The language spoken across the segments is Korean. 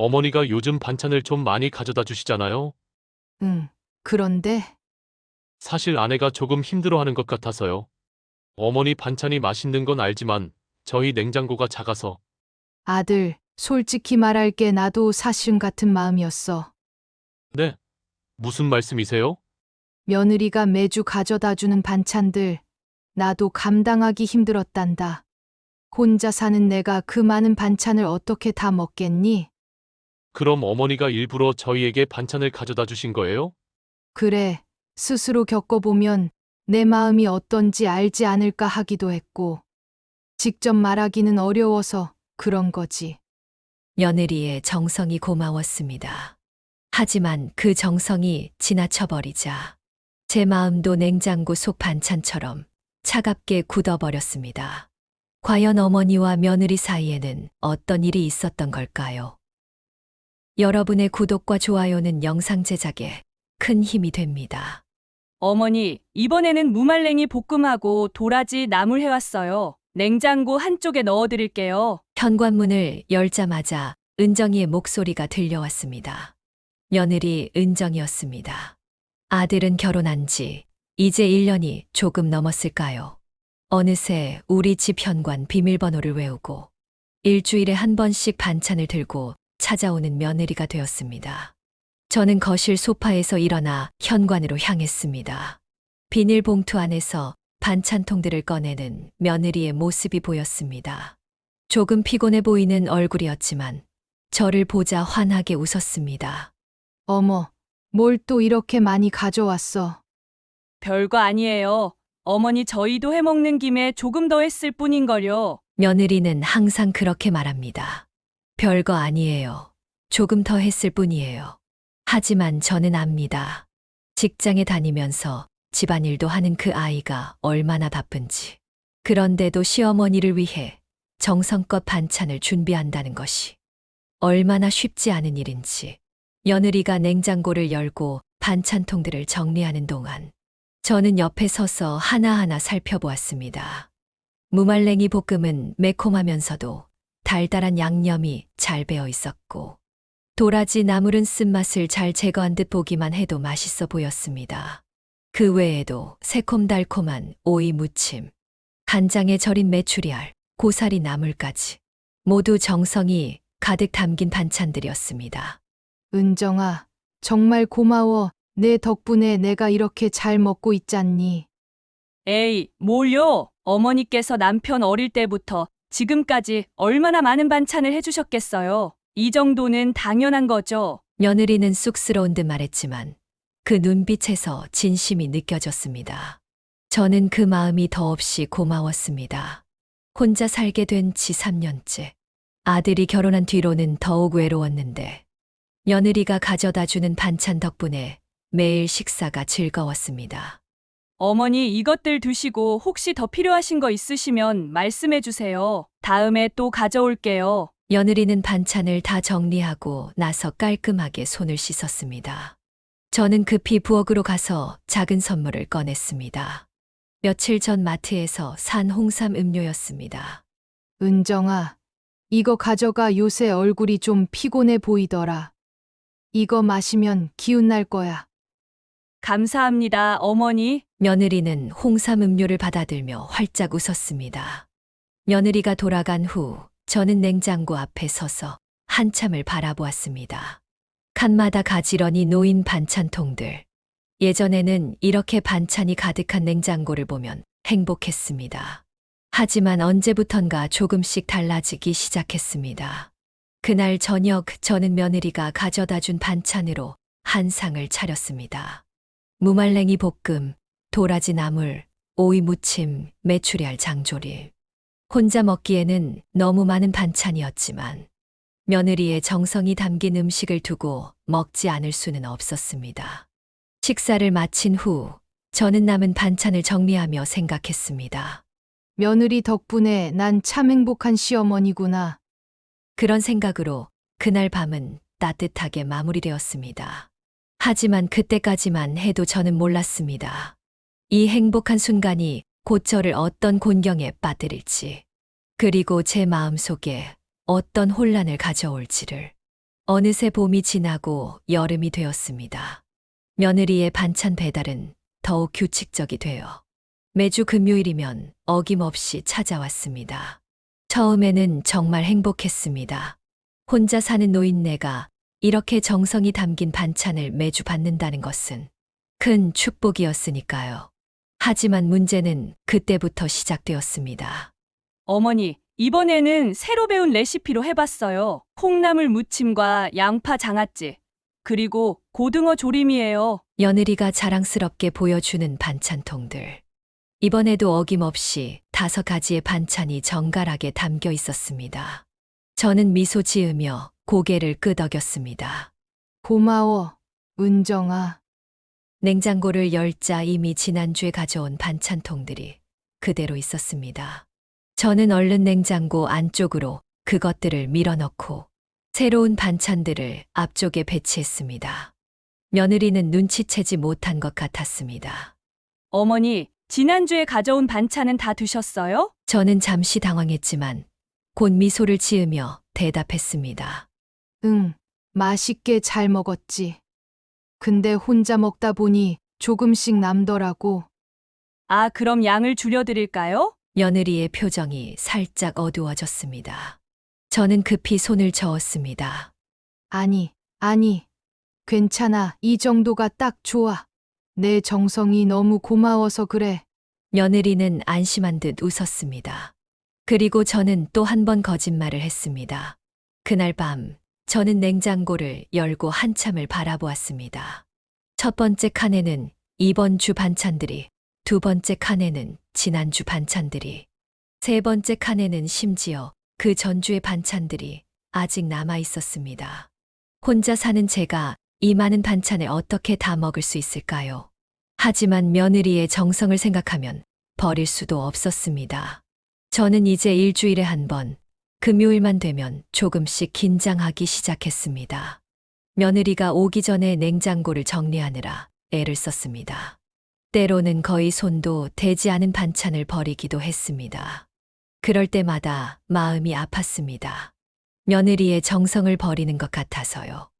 어머니가 요즘 반찬을 좀 많이 가져다 주시잖아요. 응. 그런데 사실 아내가 조금 힘들어하는 것 같아서요. 어머니 반찬이 맛있는 건 알지만 저희 냉장고가 작아서. 아들, 솔직히 말할게 나도 사실은 같은 마음이었어. 네? 무슨 말씀이세요? 며느리가 매주 가져다 주는 반찬들, 나도 감당하기 힘들었단다. 혼자 사는 내가 그 많은 반찬을 어떻게 다 먹겠니? 그럼 어머니가 일부러 저희에게 반찬을 가져다 주신 거예요? 그래, 스스로 겪어보면 내 마음이 어떤지 알지 않을까 하기도 했고, 직접 말하기는 어려워서 그런 거지. 며느리의 정성이 고마웠습니다. 하지만 그 정성이 지나쳐버리자 제 마음도 냉장고 속 반찬처럼 차갑게 굳어버렸습니다. 과연 어머니와 며느리 사이에는 어떤 일이 있었던 걸까요? 여러분의 구독과 좋아요는 영상 제작에 큰 힘이 됩니다. 어머니, 이번에는 무말랭이 볶음하고 도라지 나물 해왔어요. 냉장고 한쪽에 넣어드릴게요. 현관문을 열자마자 은정이의 목소리가 들려왔습니다. 며느리 은정이었습니다. 아들은 결혼한 지 이제 1년이 조금 넘었을까요? 어느새 우리 집 현관 비밀번호를 외우고 일주일에 한 번씩 반찬을 들고 찾아오는 며느리가 되었습니다. 저는 거실 소파에서 일어나 현관으로 향했습니다. 비닐봉투 안에서 반찬통들을 꺼내는 며느리의 모습이 보였습니다. 조금 피곤해 보이는 얼굴이었지만 저를 보자 환하게 웃었습니다. 어머, 뭘 또 이렇게 많이 가져왔어? 별거 아니에요. 어머니 저희도 해먹는 김에 조금 더 했을 뿐인걸요. 며느리는 항상 그렇게 말합니다. 별거 아니에요. 조금 더 했을 뿐이에요. 하지만 저는 압니다. 직장에 다니면서 집안일도 하는 그 아이가 얼마나 바쁜지. 그런데도 시어머니를 위해 정성껏 반찬을 준비한다는 것이 얼마나 쉽지 않은 일인지. 며느리가 냉장고를 열고 반찬통들을 정리하는 동안 저는 옆에 서서 하나하나 살펴보았습니다. 무말랭이 볶음은 매콤하면서도 달달한 양념이 잘 배어 있었고 도라지 나물은 쓴맛을 잘 제거한 듯 보기만 해도 맛있어 보였습니다. 그 외에도 새콤달콤한 오이 무침, 간장에 절인 메추리알, 고사리 나물까지 모두 정성이 가득 담긴 반찬들이었습니다. 은정아, 정말 고마워. 내 덕분에 내가 이렇게 잘 먹고 있잖니. 에이, 뭘요? 어머니께서 남편 어릴 때부터 지금까지 얼마나 많은 반찬을 해주셨겠어요. 이 정도는 당연한 거죠. 며느리는 쑥스러운 듯 말했지만 그 눈빛에서 진심이 느껴졌습니다. 저는 그 마음이 더없이 고마웠습니다. 혼자 살게 된 지 3년째. 아들이 결혼한 뒤로는 더욱 외로웠는데 며느리가 가져다 주는 반찬 덕분에 매일 식사가 즐거웠습니다. 어머니 이것들 드시고 혹시 더 필요하신 거 있으시면 말씀해 주세요. 다음에 또 가져올게요. 며느리는 반찬을 다 정리하고 나서 깔끔하게 손을 씻었습니다. 저는 급히 부엌으로 가서 작은 선물을 꺼냈습니다. 며칠 전 마트에서 산 홍삼 음료였습니다. 은정아, 이거 가져가. 요새 얼굴이 좀 피곤해 보이더라. 이거 마시면 기운 날 거야. 감사합니다, 어머니. 며느리는 홍삼 음료를 받아들며 활짝 웃었습니다. 며느리가 돌아간 후 저는 냉장고 앞에 서서 한참을 바라보았습니다. 칸마다 가지런히 놓인 반찬통들. 예전에는 이렇게 반찬이 가득한 냉장고를 보면 행복했습니다. 하지만 언제부턴가 조금씩 달라지기 시작했습니다. 그날 저녁 저는 며느리가 가져다 준 반찬으로 한 상을 차렸습니다. 무말랭이 볶음, 도라지 나물, 오이 무침, 메추리알 장조림. 혼자 먹기에는 너무 많은 반찬이었지만 며느리의 정성이 담긴 음식을 두고 먹지 않을 수는 없었습니다. 식사를 마친 후 저는 남은 반찬을 정리하며 생각했습니다. 며느리 덕분에 난 참 행복한 시어머니구나. 그런 생각으로 그날 밤은 따뜻하게 마무리되었습니다. 하지만 그때까지만 해도 저는 몰랐습니다. 이 행복한 순간이 곧 저를 어떤 곤경에 빠뜨릴지, 그리고 제 마음속에 어떤 혼란을 가져올지를. 어느새 봄이 지나고 여름이 되었습니다. 며느리의 반찬 배달은 더욱 규칙적이 되어 매주 금요일이면 어김없이 찾아왔습니다. 처음에는 정말 행복했습니다. 혼자 사는 노인네가 이렇게 정성이 담긴 반찬을 매주 받는다는 것은 큰 축복이었으니까요. 하지만 문제는 그때부터 시작되었습니다. 어머니, 이번에는 새로 배운 레시피로 해봤어요. 콩나물 무침과 양파 장아찌, 그리고 고등어 조림이에요. 며느리가 자랑스럽게 보여주는 반찬통들. 이번에도 어김없이 5가지의 반찬이 정갈하게 담겨 있었습니다. 저는 미소 지으며 고개를 끄덕였습니다. 고마워, 은정아. 냉장고를 열자 이미 지난주에 가져온 반찬통들이 그대로 있었습니다. 저는 얼른 냉장고 안쪽으로 그것들을 밀어넣고 새로운 반찬들을 앞쪽에 배치했습니다. 며느리는 눈치채지 못한 것 같았습니다. 어머니, 지난주에 가져온 반찬은 다 드셨어요? 저는 잠시 당황했지만 곧 미소를 지으며 대답했습니다. 응, 맛있게 잘 먹었지. 근데 혼자 먹다 보니 조금씩 남더라고. 아, 그럼 양을 줄여드릴까요? 며느리의 표정이 살짝 어두워졌습니다. 저는 급히 손을 저었습니다. 아니, 괜찮아. 이 정도가 딱 좋아. 내 정성이 너무 고마워서 그래. 며느리는 안심한 듯 웃었습니다. 그리고 저는 또 한 번 거짓말을 했습니다. 그날 밤 저는 냉장고를 열고 한참을 바라보았습니다. 첫 번째 칸에는 이번 주 반찬들이, 두 번째 칸에는 지난주 반찬들이, 세 번째 칸에는 심지어 그 전주의 반찬들이 아직 남아 있었습니다. 혼자 사는 제가 이 많은 반찬에 어떻게 다 먹을 수 있을까요? 하지만 며느리의 정성을 생각하면 버릴 수도 없었습니다. 저는 이제 일주일에 한 번, 금요일만 되면 조금씩 긴장하기 시작했습니다. 며느리가 오기 전에 냉장고를 정리하느라 애를 썼습니다. 때로는 거의 손도 대지 않은 반찬을 버리기도 했습니다. 그럴 때마다 마음이 아팠습니다. 며느리의 정성을 버리는 것 같아서요.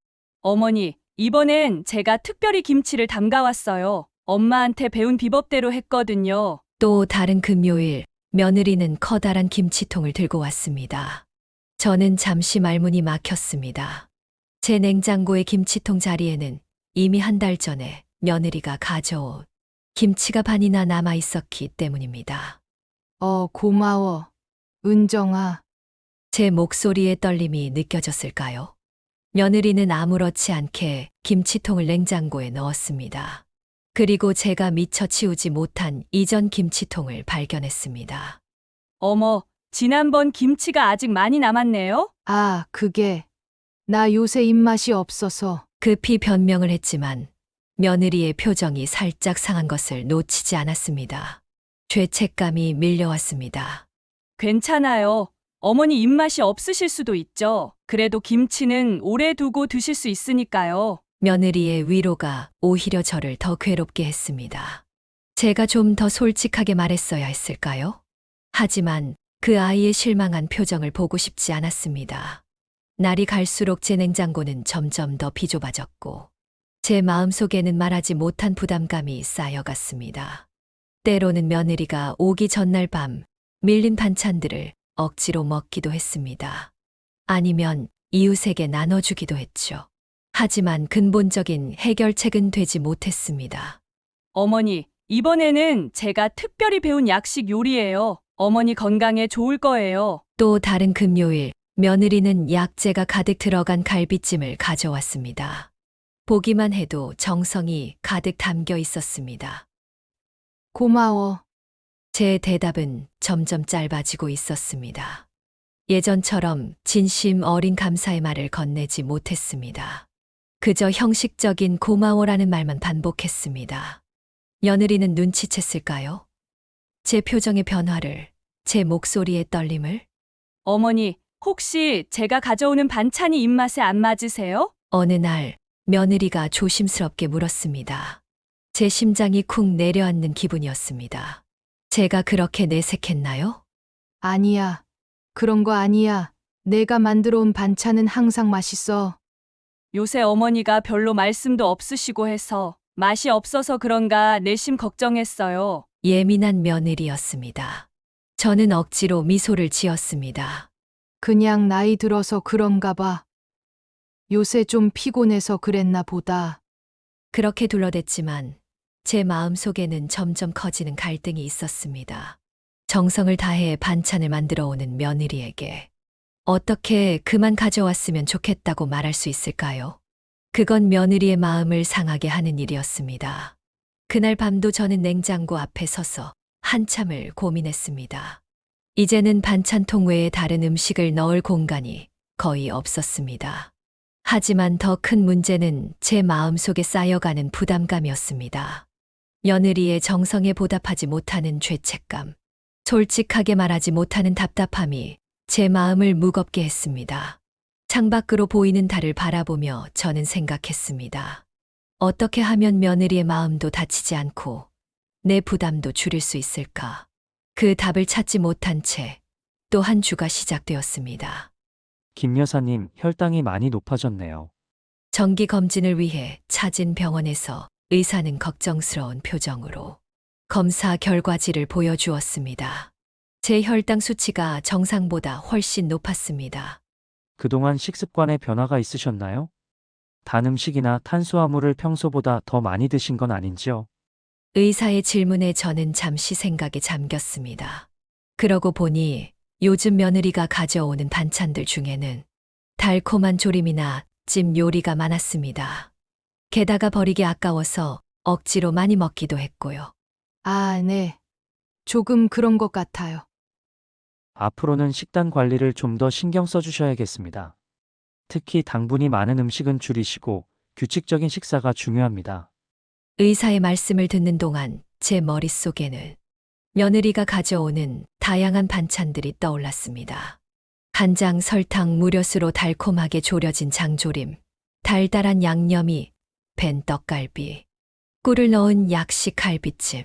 어머니, 이번엔 제가 특별히 김치를 담가왔어요. 엄마한테 배운 비법대로 했거든요. 또 다른 금요일, 며느리는 커다란 김치통을 들고 왔습니다. 저는 잠시 말문이 막혔습니다. 제 냉장고의 김치통 자리에는 이미 한 달 전에 며느리가 가져온 김치가 반이나 남아 있었기 때문입니다. 고마워, 은정아. 제 목소리의 떨림이 느껴졌을까요? 며느리는 아무렇지 않게 김치통을 냉장고에 넣었습니다. 그리고 제가 미처 치우지 못한 이전 김치통을 발견했습니다. 어머, 지난번 김치가 아직 많이 남았네요? 아, 그게. 나 요새 입맛이 없어서. 급히 변명을 했지만 며느리의 표정이 살짝 상한 것을 놓치지 않았습니다. 죄책감이 밀려왔습니다. 괜찮아요. 어머니 입맛이 없으실 수도 있죠. 그래도 김치는 오래 두고 드실 수 있으니까요. 며느리의 위로가 오히려 저를 더 괴롭게 했습니다. 제가 좀 더 솔직하게 말했어야 했을까요? 하지만 그 아이의 실망한 표정을 보고 싶지 않았습니다. 날이 갈수록 제 냉장고는 점점 더 비좁아졌고 제 마음속에는 말하지 못한 부담감이 쌓여갔습니다. 때로는 며느리가 오기 전날 밤 밀린 반찬들을 억지로 먹기도 했습니다. 아니면 이웃에게 나눠주기도 했죠. 하지만 근본적인 해결책은 되지 못했습니다. 어머니, 이번에는 제가 특별히 배운 약식 요리예요. 어머니 건강에 좋을 거예요. 또 다른 금요일, 며느리는 약재가 가득 들어간 갈비찜을 가져왔습니다. 보기만 해도 정성이 가득 담겨 있었습니다. 고마워. 제 대답은 점점 짧아지고 있었습니다. 예전처럼 진심 어린 감사의 말을 건네지 못했습니다. 그저 형식적인 고마워라는 말만 반복했습니다. 며느리는 눈치챘을까요? 제 표정의 변화를, 제 목소리의 떨림을? 어머니, 혹시 제가 가져오는 반찬이 입맛에 안 맞으세요? 어느 날 며느리가 조심스럽게 물었습니다. 제 심장이 쿵 내려앉는 기분이었습니다. 제가 그렇게 내색했나요? 아니야. 그런 거 아니야. 내가 만들어 온 반찬은 항상 맛있어. 요새 어머니가 별로 말씀도 없으시고 해서 맛이 없어서 그런가 내심 걱정했어요. 예민한 며느리였습니다. 저는 억지로 미소를 지었습니다. 그냥 나이 들어서 그런가 봐. 요새 좀 피곤해서 그랬나 보다. 그렇게 둘러댔지만 제 마음속에는 점점 커지는 갈등이 있었습니다. 정성을 다해 반찬을 만들어 오는 며느리에게 어떻게 그만 가져왔으면 좋겠다고 말할 수 있을까요? 그건 며느리의 마음을 상하게 하는 일이었습니다. 그날 밤도 저는 냉장고 앞에 서서 한참을 고민했습니다. 이제는 반찬통 외에 다른 음식을 넣을 공간이 거의 없었습니다. 하지만 더 큰 문제는 제 마음속에 쌓여가는 부담감이었습니다. 며느리의 정성에 보답하지 못하는 죄책감, 솔직하게 말하지 못하는 답답함이 제 마음을 무겁게 했습니다. 창밖으로 보이는 달을 바라보며 저는 생각했습니다. 어떻게 하면 며느리의 마음도 다치지 않고 내 부담도 줄일 수 있을까? 그 답을 찾지 못한 채 또 한 주가 시작되었습니다. 김 여사님, 혈당이 많이 높아졌네요. 정기 검진을 위해 찾은 병원에서 의사는 걱정스러운 표정으로 검사 결과지를 보여주었습니다. 제 혈당 수치가 정상보다 훨씬 높았습니다. 그동안 식습관에 변화가 있으셨나요? 단 음식이나 탄수화물을 평소보다 더 많이 드신 건 아닌지요? 의사의 질문에 저는 잠시 생각에 잠겼습니다. 그러고 보니 요즘 며느리가 가져오는 반찬들 중에는 달콤한 조림이나 찜 요리가 많았습니다. 게다가 버리기 아까워서 억지로 많이 먹기도 했고요. 아, 네. 조금 그런 것 같아요. 앞으로는 식단 관리를 좀 더 신경 써주셔야겠습니다. 특히 당분이 많은 음식은 줄이시고 규칙적인 식사가 중요합니다. 의사의 말씀을 듣는 동안 제 머릿속에는 며느리가 가져오는 다양한 반찬들이 떠올랐습니다. 간장, 설탕, 무려수로 달콤하게 졸여진 장조림, 달달한 양념이 밴 떡갈비, 꿀을 넣은 약식 갈비찜.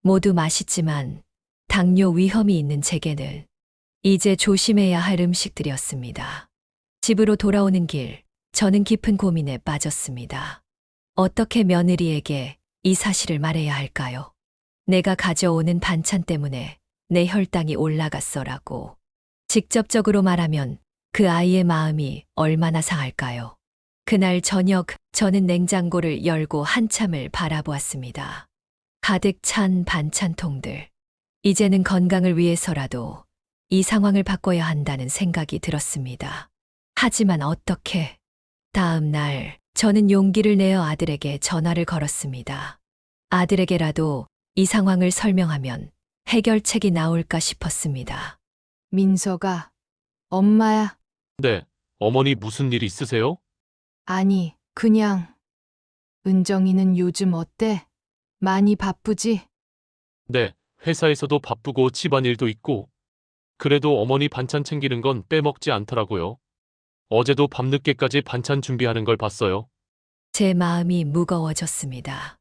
모두 맛있지만 당뇨 위험이 있는 제게는 이제 조심해야 할 음식들이었습니다. 집으로 돌아오는 길, 저는 깊은 고민에 빠졌습니다. 어떻게 며느리에게 이 사실을 말해야 할까요? 내가 가져오는 반찬 때문에 내 혈당이 올라갔어라고. 직접적으로 말하면 그 아이의 마음이 얼마나 상할까요? 그날 저녁 저는 냉장고를 열고 한참을 바라보았습니다. 가득 찬 반찬통들. 이제는 건강을 위해서라도 이 상황을 바꿔야 한다는 생각이 들었습니다. 하지만 어떻게? 다음 날 저는 용기를 내어 아들에게 전화를 걸었습니다. 아들에게라도 이 상황을 설명하면 해결책이 나올까 싶었습니다. 민서가, 엄마야. 네, 어머니 무슨 일 있으세요? 아니, 그냥. 은정이는 요즘 어때? 많이 바쁘지? 네, 회사에서도 바쁘고 집안일도 있고. 그래도 어머니 반찬 챙기는 건 빼먹지 않더라고요. 어제도 밤늦게까지 반찬 준비하는 걸 봤어요. 제 마음이 무거워졌습니다.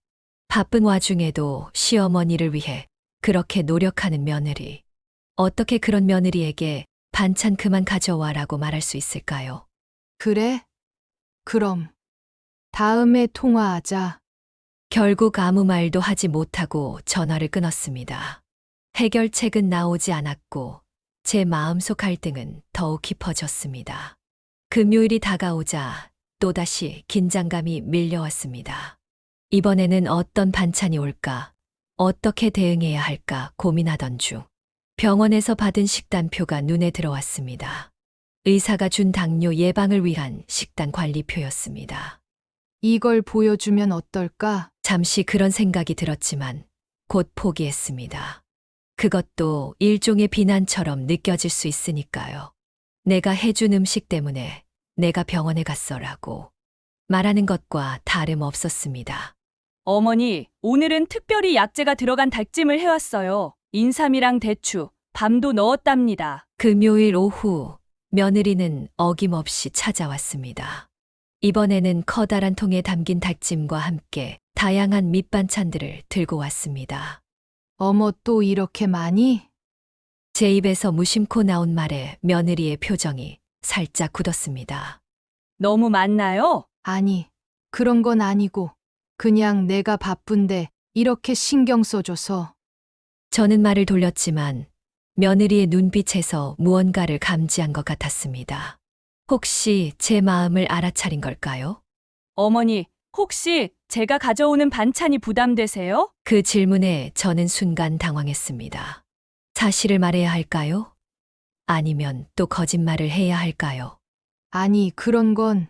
바쁜 와중에도 시어머니를 위해 그렇게 노력하는 며느리. 어떻게 그런 며느리에게 반찬 그만 가져와라고 말할 수 있을까요? 그래? 그럼. 다음에 통화하자. 결국 아무 말도 하지 못하고 전화를 끊었습니다. 해결책은 나오지 않았고 제 마음속 갈등은 더욱 깊어졌습니다. 금요일이 다가오자 또다시 긴장감이 밀려왔습니다. 이번에는 어떤 반찬이 올까, 어떻게 대응해야 할까 고민하던 중 병원에서 받은 식단표가 눈에 들어왔습니다. 의사가 준 당뇨 예방을 위한 식단 관리표였습니다. 이걸 보여주면 어떨까? 잠시 그런 생각이 들었지만 곧 포기했습니다. 그것도 일종의 비난처럼 느껴질 수 있으니까요. 내가 해준 음식 때문에 내가 병원에 갔어라고 말하는 것과 다름없었습니다. 어머니, 오늘은 특별히 약재가 들어간 닭찜을 해왔어요. 인삼이랑 대추, 밤도 넣었답니다. 금요일 오후 며느리는 어김없이 찾아왔습니다. 이번에는 커다란 통에 담긴 닭찜과 함께 다양한 밑반찬들을 들고 왔습니다. 어머, 또 이렇게 많이? 제 입에서 무심코 나온 말에 며느리의 표정이 살짝 굳었습니다. 너무 많나요? 아니, 그런 건 아니고, 그냥 내가 바쁜데 이렇게 신경 써줘서. 저는 말을 돌렸지만 며느리의 눈빛에서 무언가를 감지한 것 같았습니다. 혹시 제 마음을 알아차린 걸까요? 어머니, 혹시 제가 가져오는 반찬이 부담되세요? 그 질문에 저는 순간 당황했습니다. 사실을 말해야 할까요? 아니면 또 거짓말을 해야 할까요? 아니, 그런 건.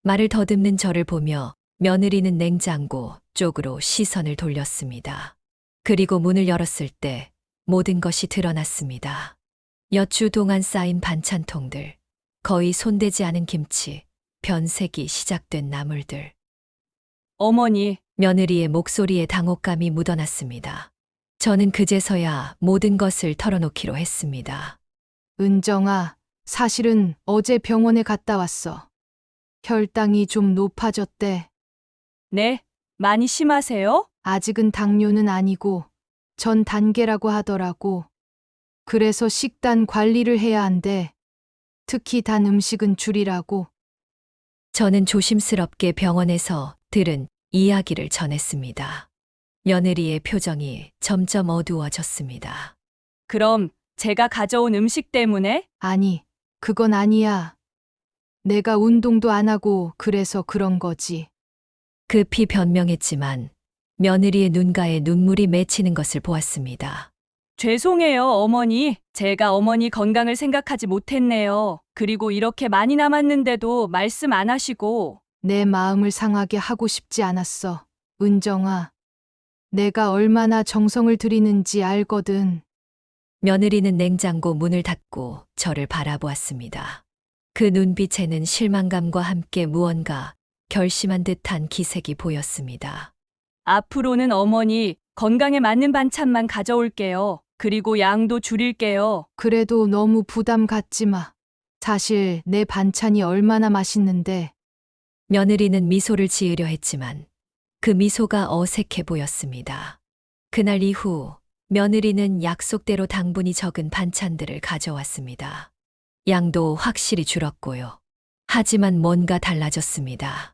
말을 더듬는 저를 보며 며느리는 냉장고 쪽으로 시선을 돌렸습니다. 그리고 문을 열었을 때 모든 것이 드러났습니다. 몇 주 동안 쌓인 반찬통들, 거의 손대지 않은 김치, 변색이 시작된 나물들. 어머니, 며느리의 목소리에 당혹감이 묻어났습니다. 저는 그제서야 모든 것을 털어놓기로 했습니다. 은정아, 사실은 어제 병원에 갔다 왔어. 혈당이 좀 높아졌대. 네, 많이 심하세요? 아직은 당뇨는 아니고 전 단계라고 하더라고. 그래서 식단 관리를 해야 한대. 특히 단 음식은 줄이라고. 저는 조심스럽게 병원에서 들은 이야기를 전했습니다. 며느리의 표정이 점점 어두워졌습니다. 그럼 제가 가져온 음식 때문에? 아니, 그건 아니야. 내가 운동도 안 하고 그래서 그런 거지. 급히 변명했지만 며느리의 눈가에 눈물이 맺히는 것을 보았습니다. 죄송해요, 어머니. 제가 어머니 건강을 생각하지 못했네요. 그리고 이렇게 많이 남았는데도 말씀 안 하시고. 내 마음을 상하게 하고 싶지 않았어. 은정아, 내가 얼마나 정성을 들이는지 알거든. 며느리는 냉장고 문을 닫고 저를 바라보았습니다. 그 눈빛에는 실망감과 함께 무언가 결심한 듯한 기색이 보였습니다. 앞으로는 어머니 건강에 맞는 반찬만 가져올게요. 그리고 양도 줄일게요. 그래도 너무 부담 갖지 마. 사실 내 반찬이 얼마나 맛있는데. 며느리는 미소를 지으려 했지만 그 미소가 어색해 보였습니다. 그날 이후 며느리는 약속대로 당분이 적은 반찬들을 가져왔습니다. 양도 확실히 줄었고요. 하지만 뭔가 달라졌습니다.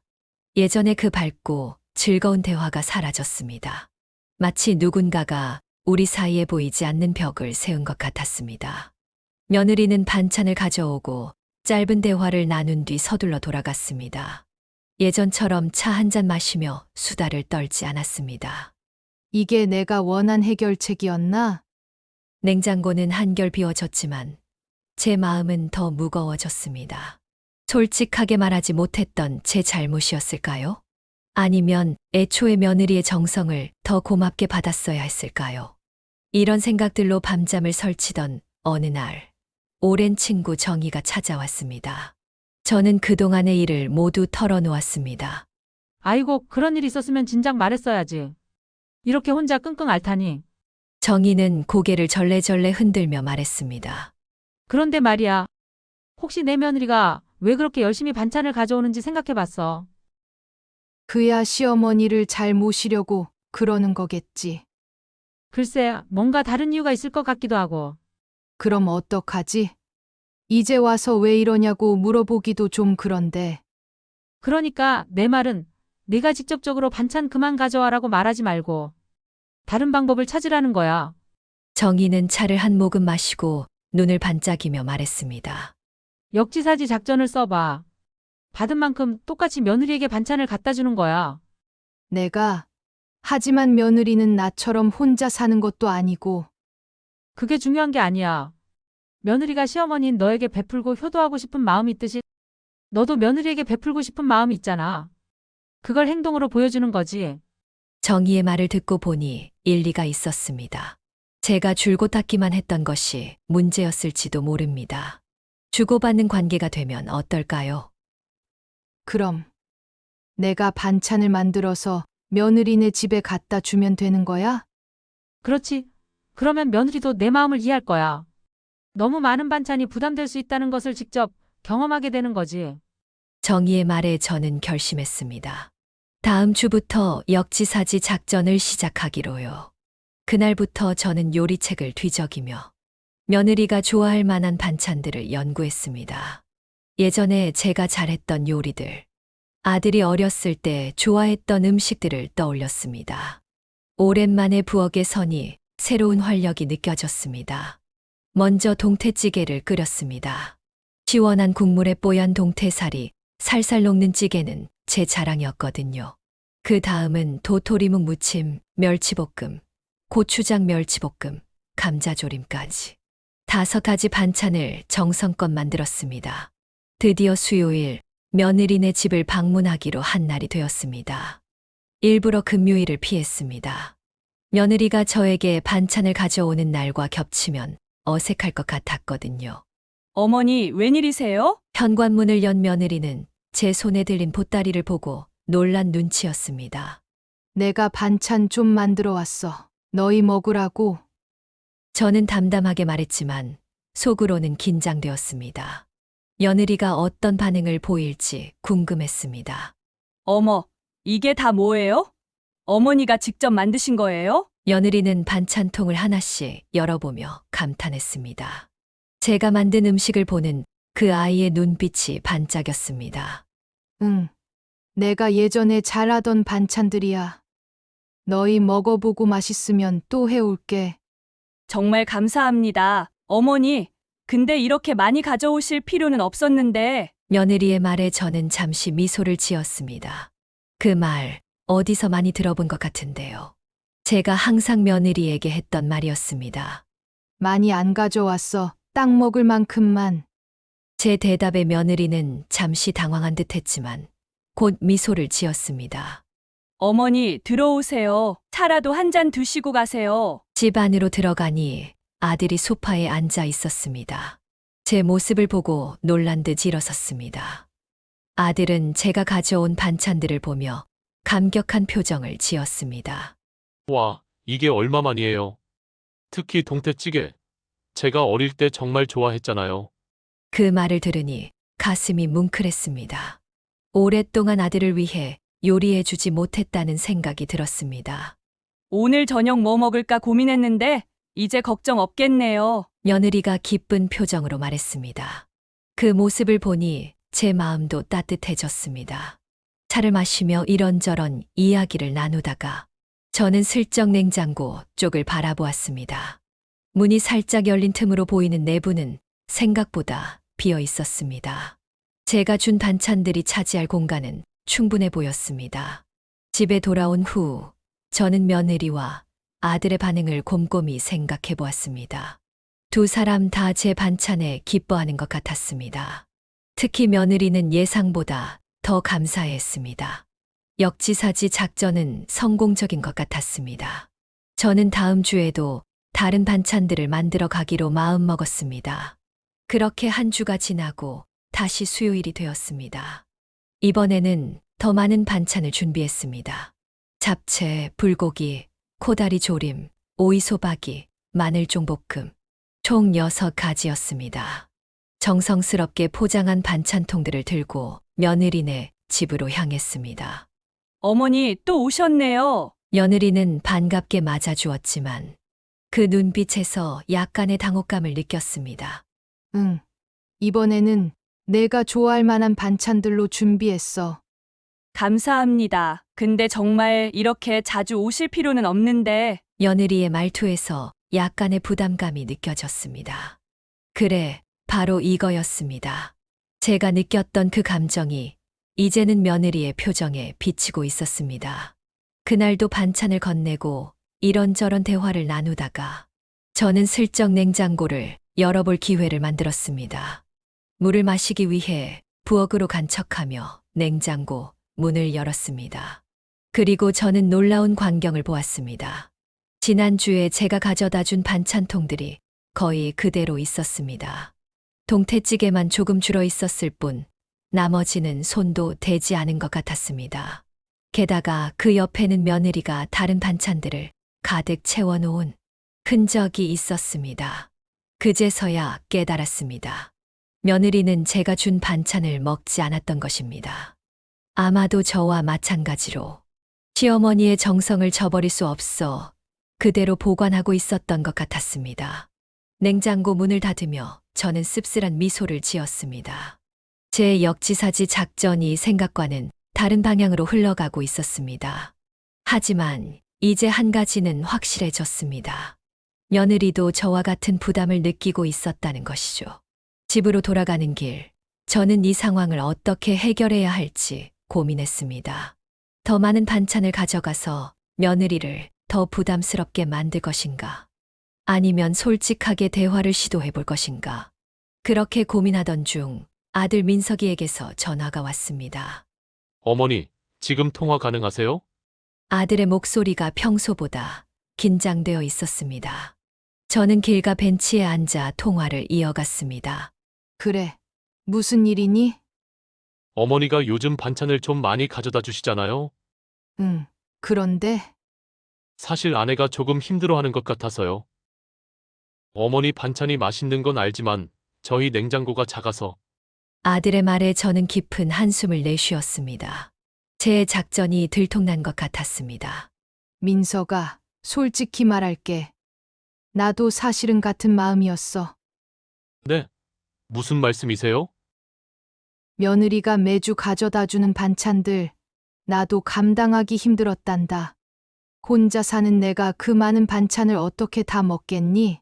예전에 그 밝고 즐거운 대화가 사라졌습니다. 마치 누군가가 우리 사이에 보이지 않는 벽을 세운 것 같았습니다. 며느리는 반찬을 가져오고 짧은 대화를 나눈 뒤 서둘러 돌아갔습니다. 예전처럼 차 한 잔 마시며 수다를 떨지 않았습니다. 이게 내가 원한 해결책이었나? 냉장고는 한결 비워졌지만 제 마음은 더 무거워졌습니다. 솔직하게 말하지 못했던 제 잘못이었을까요? 아니면 애초에 며느리의 정성을 더 고맙게 받았어야 했을까요? 이런 생각들로 밤잠을 설치던 어느 날, 오랜 친구 정희가 찾아왔습니다. 저는 그동안의 일을 모두 털어놓았습니다. 아이고, 그런 일 있었으면 진작 말했어야지. 이렇게 혼자 끙끙 앓다니. 정희는 고개를 절레절레 흔들며 말했습니다. 그런데 말이야. 혹시 내 며느리가 왜 그렇게 열심히 반찬을 가져오는지 생각해봤어. 그야 시어머니를 잘 모시려고 그러는 거겠지. 글쎄, 뭔가 다른 이유가 있을 것 같기도 하고. 그럼 어떡하지? 이제 와서 왜 이러냐고 물어보기도 좀 그런데. 그러니까 내 말은 네가 직접적으로 반찬 그만 가져와라고 말하지 말고 다른 방법을 찾으라는 거야. 정희는 차를 한 모금 마시고 눈을 반짝이며 말했습니다. 역지사지 작전을 써봐. 받은 만큼 똑같이 며느리에게 반찬을 갖다 주는 거야. 내가, 하지만 며느리는 나처럼 혼자 사는 것도 아니고. 그게 중요한 게 아니야. 며느리가 시어머니인 너에게 베풀고 효도하고 싶은 마음이 있듯이 너도 며느리에게 베풀고 싶은 마음이 있잖아. 그걸 행동으로 보여주는 거지. 정희의 말을 듣고 보니 일리가 있었습니다. 제가 줄곧 닦기만 했던 것이 문제였을지도 모릅니다. 주고받는 관계가 되면 어떨까요? 그럼 내가 반찬을 만들어서 며느리네 집에 갖다 주면 되는 거야? 그렇지. 그러면 며느리도 내 마음을 이해할 거야. 너무 많은 반찬이 부담될 수 있다는 것을 직접 경험하게 되는 거지. 정희의 말에 저는 결심했습니다. 다음 주부터 역지사지 작전을 시작하기로요. 그날부터 저는 요리책을 뒤적이며 며느리가 좋아할 만한 반찬들을 연구했습니다. 예전에 제가 잘했던 요리들, 아들이 어렸을 때 좋아했던 음식들을 떠올렸습니다. 오랜만에 부엌에 서니 새로운 활력이 느껴졌습니다. 먼저 동태찌개를 끓였습니다. 시원한 국물에 뽀얀 동태살이 살살 녹는 찌개는 제 자랑이었거든요. 그 다음은 도토리묵 무침, 멸치볶음, 고추장 멸치볶음, 감자조림까지. 5가지 반찬을 정성껏 만들었습니다. 드디어 수요일 며느리네 집을 방문하기로 한 날이 되었습니다. 일부러 금요일을 피했습니다. 며느리가 저에게 반찬을 가져오는 날과 겹치면 어색할 것 같았거든요. 어머니, 웬일이세요? 현관문을 연 며느리는 제 손에 들린 보따리를 보고 놀란 눈치였습니다. 내가 반찬 좀 만들어 왔어. 너희 먹으라고. 저는 담담하게 말했지만 속으로는 긴장되었습니다. 며느리가 어떤 반응을 보일지 궁금했습니다. 어머, 이게 다 뭐예요? 어머니가 직접 만드신 거예요? 며느리는 반찬통을 하나씩 열어보며 감탄했습니다. 제가 만든 음식을 보는 그 아이의 눈빛이 반짝였습니다. 응. 내가 예전에 잘하던 반찬들이야. 너희 먹어보고 맛있으면 또 해올게. 정말 감사합니다. 어머니, 근데 이렇게 많이 가져오실 필요는 없었는데. 며느리의 말에 저는 잠시 미소를 지었습니다. 그 말 어디서 많이 들어본 것 같은데요. 제가 항상 며느리에게 했던 말이었습니다. 많이 안 가져왔어. 딱 먹을 만큼만. 제 대답에 며느리는 잠시 당황한 듯 했지만 곧 미소를 지었습니다. 어머니, 들어오세요. 차라도 한 잔 드시고 가세요. 집 안으로 들어가니 아들이 소파에 앉아 있었습니다. 제 모습을 보고 놀란 듯 일어섰습니다. 아들은 제가 가져온 반찬들을 보며 감격한 표정을 지었습니다. 와, 이게 얼마만이에요? 특히 동태찌개. 제가 어릴 때 정말 좋아했잖아요. 그 말을 들으니 가슴이 뭉클했습니다. 오랫동안 아들을 위해 요리해주지 못했다는 생각이 들었습니다. 오늘 저녁 뭐 먹을까 고민했는데 이제 걱정 없겠네요. 며느리가 기쁜 표정으로 말했습니다. 그 모습을 보니 제 마음도 따뜻해졌습니다. 차를 마시며 이런저런 이야기를 나누다가 저는 슬쩍 냉장고 쪽을 바라보았습니다. 문이 살짝 열린 틈으로 보이는 내부는 생각보다 비어 있었습니다. 제가 준 반찬들이 차지할 공간은 충분해 보였습니다. 집에 돌아온 후 저는 며느리와 아들의 반응을 곰곰이 생각해 보았습니다. 두 사람 다 제 반찬에 기뻐하는 것 같았습니다. 특히 며느리는 예상보다 더 감사해했습니다. 역지사지 작전은 성공적인 것 같았습니다. 저는 다음 주에도 다른 반찬들을 만들어 가기로 마음먹었습니다. 그렇게 한 주가 지나고 다시 수요일이 되었습니다. 이번에는 더 많은 반찬을 준비했습니다. 잡채, 불고기, 코다리 조림, 오이소박이, 마늘종볶음, 총 6가지였습니다. 정성스럽게 포장한 반찬통들을 들고 며느리네 집으로 향했습니다. 어머니, 또 오셨네요. 며느리는 반갑게 맞아주었지만 그 눈빛에서 약간의 당혹감을 느꼈습니다. 응. 이번에는 내가 좋아할 만한 반찬들로 준비했어. 감사합니다. 근데 정말 이렇게 자주 오실 필요는 없는데. 며느리의 말투에서 약간의 부담감이 느껴졌습니다. 그래, 바로 이거였습니다. 제가 느꼈던 그 감정이 이제는 며느리의 표정에 비치고 있었습니다. 그날도 반찬을 건네고 이런저런 대화를 나누다가 저는 슬쩍 냉장고를 열어볼 기회를 만들었습니다. 물을 마시기 위해 부엌으로 간 척하며 냉장고 문을 열었습니다. 그리고 저는 놀라운 광경을 보았습니다. 지난주에 제가 가져다 준 반찬통들이 거의 그대로 있었습니다. 동태찌개만 조금 줄어 있었을 뿐 나머지는 손도 대지 않은 것 같았습니다. 게다가 그 옆에는 며느리가 다른 반찬들을 가득 채워놓은 흔적이 있었습니다. 그제서야 깨달았습니다. 며느리는 제가 준 반찬을 먹지 않았던 것입니다. 아마도 저와 마찬가지로 시어머니의 정성을 저버릴 수 없어 그대로 보관하고 있었던 것 같았습니다. 냉장고 문을 닫으며 저는 씁쓸한 미소를 지었습니다. 제 역지사지 작전이 생각과는 다른 방향으로 흘러가고 있었습니다. 하지만 이제 한 가지는 확실해졌습니다. 며느리도 저와 같은 부담을 느끼고 있었다는 것이죠. 집으로 돌아가는 길, 저는 이 상황을 어떻게 해결해야 할지 고민했습니다. 더 많은 반찬을 가져가서 며느리를 더 부담스럽게 만들 것인가? 아니면 솔직하게 대화를 시도해 볼 것인가? 그렇게 고민하던 중 아들 민석이에게서 전화가 왔습니다. 어머니, 지금 통화 가능하세요? 아들의 목소리가 평소보다 긴장되어 있었습니다. 저는 길가 벤치에 앉아 통화를 이어갔습니다. 그래. 무슨 일이니? 어머니가 요즘 반찬을 좀 많이 가져다 주시잖아요. 응. 그런데 사실 아내가 조금 힘들어하는 것 같아서요. 어머니 반찬이 맛있는 건 알지만 저희 냉장고가 작아서 아들의 말에 저는 깊은 한숨을 내쉬었습니다. 제 작전이 들통난 것 같았습니다. 민서가 솔직히 말할게. 나도 사실은 같은 마음이었어. 네, 무슨 말씀이세요? 며느리가 매주 가져다 주는 반찬들 나도 감당하기 힘들었단다. 혼자 사는 내가 그 많은 반찬을 어떻게 다 먹겠니?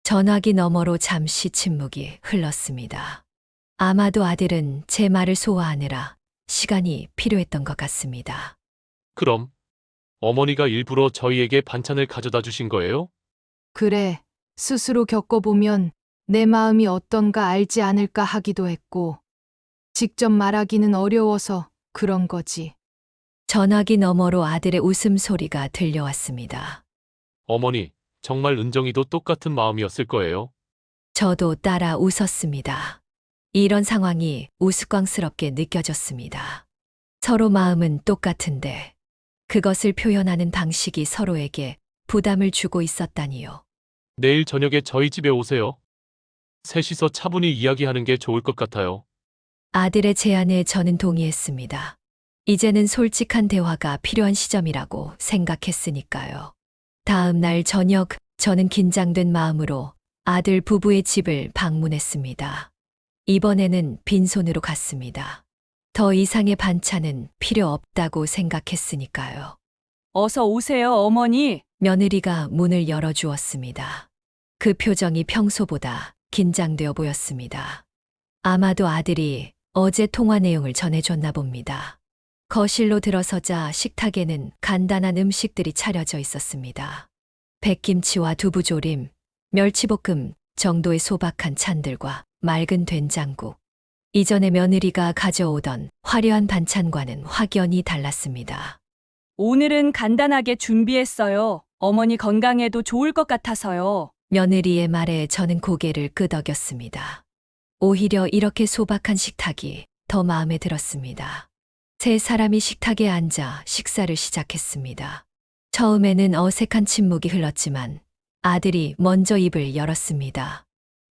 전화기 너머로 잠시 침묵이 흘렀습니다. 아마도 아들은 제 말을 소화하느라 시간이 필요했던 것 같습니다. 그럼 어머니가 일부러 저희에게 반찬을 가져다 주신 거예요? 그래, 스스로 겪어보면 내 마음이 어떤가 알지 않을까 하기도 했고, 직접 말하기는 어려워서 그런 거지. 전화기 너머로 아들의 웃음소리가 들려왔습니다. 어머니, 정말 은정이도 똑같은 마음이었을 거예요. 저도 따라 웃었습니다. 이런 상황이 우스꽝스럽게 느껴졌습니다. 서로 마음은 똑같은데 그것을 표현하는 방식이 서로에게 부담을 주고 있었다니요. 내일 저녁에 저희 집에 오세요. 셋이서 차분히 이야기하는 게 좋을 것 같아요. 아들의 제안에 저는 동의했습니다. 이제는 솔직한 대화가 필요한 시점이라고 생각했으니까요. 다음 날 저녁, 저는 긴장된 마음으로 아들 부부의 집을 방문했습니다. 이번에는 빈손으로 갔습니다. 더 이상의 반찬은 필요 없다고 생각했으니까요. 어서 오세요, 어머니. 며느리가 문을 열어주었습니다. 그 표정이 평소보다 긴장되어 보였습니다. 아마도 아들이 어제 통화 내용을 전해줬나 봅니다. 거실로 들어서자 식탁에는 간단한 음식들이 차려져 있었습니다. 백김치와 두부조림, 멸치볶음 정도의 소박한 찬들과 맑은 된장국. 이전에 며느리가 가져오던 화려한 반찬과는 확연히 달랐습니다. 오늘은 간단하게 준비했어요. 어머니 건강에도 좋을 것 같아서요. 며느리의 말에 저는 고개를 끄덕였습니다. 오히려 이렇게 소박한 식탁이 더 마음에 들었습니다. 세 사람이 식탁에 앉아 식사를 시작했습니다. 처음에는 어색한 침묵이 흘렀지만 아들이 먼저 입을 열었습니다.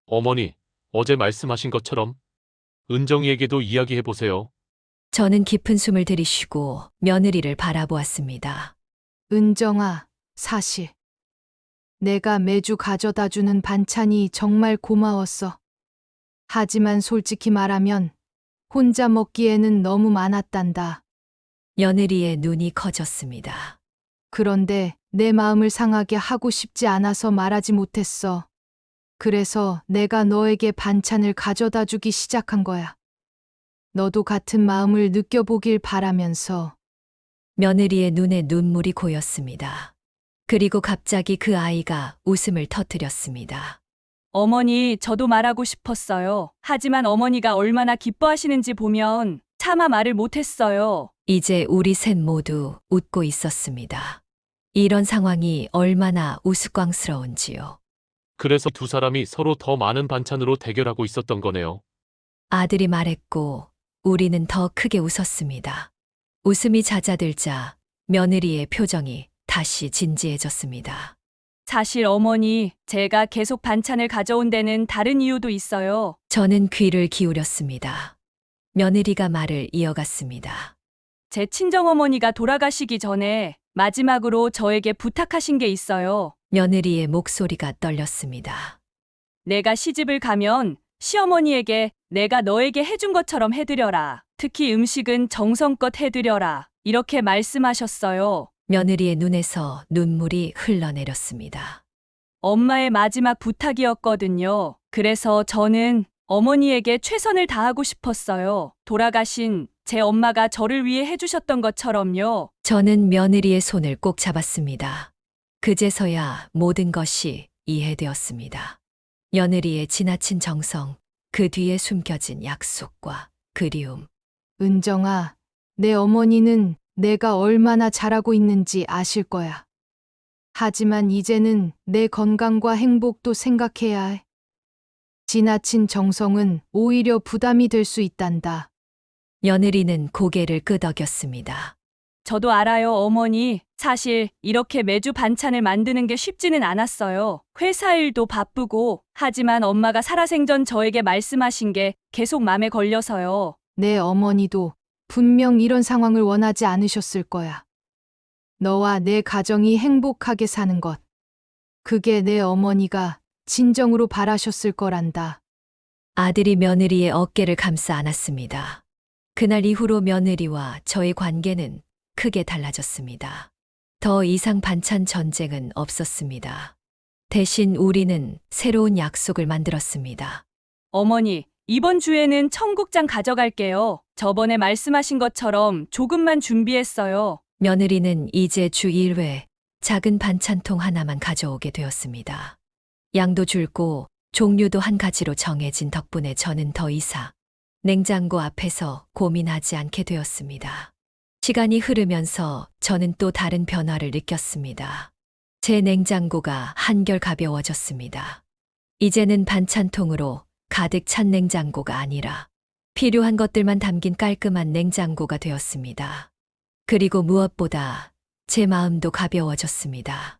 어머니, 어제 말씀하신 것처럼 은정이에게도 이야기해보세요. 저는 깊은 숨을 들이쉬고 며느리를 바라보았습니다. 은정아, 사실 내가 매주 가져다 주는 반찬이 정말 고마웠어. 하지만 솔직히 말하면 혼자 먹기에는 너무 많았단다. 며느리의 눈이 커졌습니다. 그런데 내 마음을 상하게 하고 싶지 않아서 말하지 못했어. 그래서 내가 너에게 반찬을 가져다 주기 시작한 거야. 너도 같은 마음을 느껴보길 바라면서. 며느리의 눈에 눈물이 고였습니다. 그리고 갑자기 그 아이가 웃음을 터뜨렸습니다. 어머니, 저도 말하고 싶었어요. 하지만 어머니가 얼마나 기뻐하시는지 보면 차마 말을 못했어요. 이제 우리 셋 모두 웃고 있었습니다. 이런 상황이 얼마나 우스꽝스러운지요. 그래서 두 사람이 서로 더 많은 반찬으로 대결하고 있었던 거네요. 아들이 말했고 우리는 더 크게 웃었습니다. 웃음이 잦아들자 며느리의 표정이 다시 진지해졌습니다. 사실 어머니, 제가 계속 반찬을 가져온 데는 다른 이유도 있어요. 저는 귀를 기울였습니다. 며느리가 말을 이어갔습니다. 제 친정어머니가 돌아가시기 전에 마지막으로 저에게 부탁하신 게 있어요. 며느리의 목소리가 떨렸습니다. 내가 시집을 가면 시어머니에게 내가 너에게 해준 것처럼 해드려라. 특히 음식은 정성껏 해드려라. 이렇게 말씀하셨어요. 며느리의 눈에서 눈물이 흘러내렸습니다. 엄마의 마지막 부탁이었거든요. 그래서 저는 어머니에게 최선을 다하고 싶었어요. 돌아가신 제 엄마가 저를 위해 해주셨던 것처럼요. 저는 며느리의 손을 꼭 잡았습니다. 그제서야 모든 것이 이해되었습니다. 며느리의 지나친 정성, 그 뒤에 숨겨진 약속과 그리움. 은정아, 내 어머니는 내가 얼마나 잘하고 있는지 아실 거야. 하지만 이제는 내 건강과 행복도 생각해야 해. 지나친 정성은 오히려 부담이 될 수 있단다. 며느리는 고개를 끄덕였습니다. 저도 알아요, 어머니. 사실 이렇게 매주 반찬을 만드는 게 쉽지는 않았어요. 회사 일도 바쁘고, 하지만 엄마가 살아생전 저에게 말씀하신 게 계속 맘에 걸려서요. 내 어머니도 분명 이런 상황을 원하지 않으셨을 거야. 너와 내 가정이 행복하게 사는 것. 그게 내 어머니가 진정으로 바라셨을 거란다. 아들이 며느리의 어깨를 감싸 안았습니다. 그날 이후로 며느리와 저의 관계는 크게 달라졌습니다. 더 이상 반찬 전쟁은 없었습니다. 대신 우리는 새로운 약속을 만들었습니다. 어머니, 이번 주에는 청국장 가져갈게요. 저번에 말씀하신 것처럼 조금만 준비했어요. 며느리는 이제 주 1회 작은 반찬통 하나만 가져오게 되었습니다. 양도 줄고 종류도 한 가지로 정해진 덕분에 저는 더 이상 냉장고 앞에서 고민하지 않게 되었습니다. 시간이 흐르면서 저는 또 다른 변화를 느꼈습니다. 제 냉장고가 한결 가벼워졌습니다. 이제는 반찬통으로 가득 찬 냉장고가 아니라 필요한 것들만 담긴 깔끔한 냉장고가 되었습니다. 그리고 무엇보다 제 마음도 가벼워졌습니다.